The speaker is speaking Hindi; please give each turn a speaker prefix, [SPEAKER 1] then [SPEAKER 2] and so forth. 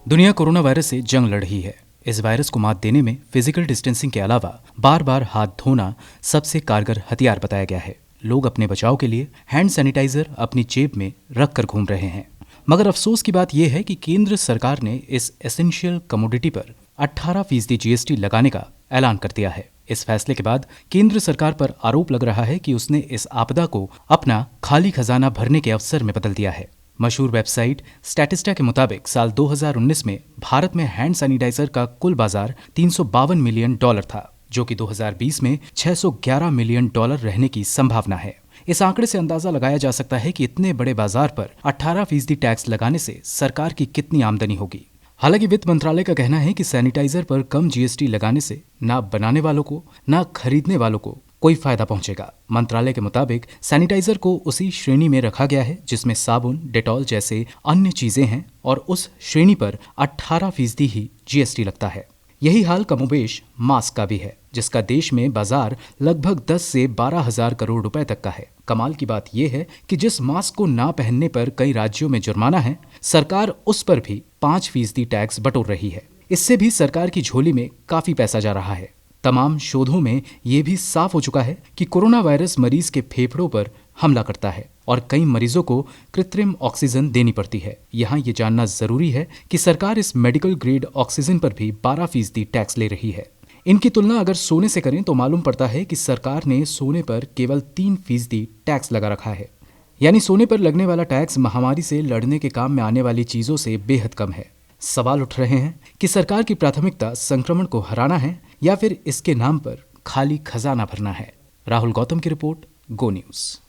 [SPEAKER 1] दुनिया कोरोना वायरस से जंग लड़ रही है। इस वायरस को मात देने में फिजिकल डिस्टेंसिंग के अलावा बार बार हाथ धोना सबसे कारगर हथियार बताया गया है। लोग अपने बचाव के लिए हैंड सैनिटाइजर अपनी जेब में रख कर घूम रहे हैं। मगर अफसोस की बात यह है कि केंद्र सरकार ने इस एसेंशियल कमोडिटी पर 18% जीएसटी लगाने का ऐलान कर दिया है। इस फैसले के बाद केंद्र सरकार पर आरोप लग रहा है कि उसने इस आपदा को अपना खाली खजाना भरने के अवसर में बदल दिया है। मशहूर वेबसाइट स्टैटिस्टा के मुताबिक साल 2019 में भारत में हैंड सैनिटाइजर का कुल बाजार $352 मिलियन था, जो कि 2020 में $611 मिलियन रहने की संभावना है। इस आंकड़े से अंदाजा लगाया जा सकता है कि इतने बड़े बाजार पर 18% टैक्स लगाने से सरकार की कितनी आमदनी होगी। हालांकि वित्त मंत्रालय का कहना है कि सैनिटाइजर पर कम जीएसटी लगाने से ना बनाने वालों को ना खरीदने वालों को कोई फायदा पहुंचेगा। मंत्रालय के मुताबिक सैनिटाइजर को उसी श्रेणी में रखा गया है जिसमें साबुन, डेटॉल जैसे अन्य चीजें हैं और उस श्रेणी पर 18% ही जीएसटी लगता है। यही हाल कमोबेश मास्क का भी है, जिसका देश में बाजार लगभग 10 से 12 हजार करोड़ रुपए तक का है। कमाल की बात यह है कि जिस मास्क को ना पहनने पर कई राज्यों में जुर्माना है, सरकार उस पर भी 5% टैक्स बटोर रही है। इससे भी सरकार की झोली में काफी पैसा जा रहा है। तमाम शोधों में ये भी साफ हो चुका है कि कोरोना वायरस मरीज के फेफड़ों पर हमला करता है और कई मरीजों को कृत्रिम ऑक्सीजन देनी पड़ती है। यहाँ ये जानना जरूरी है कि सरकार इस मेडिकल ग्रेड ऑक्सीजन पर भी 12% टैक्स ले रही है। इनकी तुलना अगर सोने से करें तो मालूम पड़ता है कि सरकार ने सोने पर केवल 3% टैक्स लगा रखा है। यानी सोने पर लगने वाला टैक्स महामारी से लड़ने के काम में आने वाली चीजों से बेहद कम है। सवाल उठ रहे हैं कि सरकार की प्राथमिकता संक्रमण को हराना है या फिर इसके नाम पर खाली खजाना भरना है। राहुल गौतम की रिपोर्ट, गो न्यूज।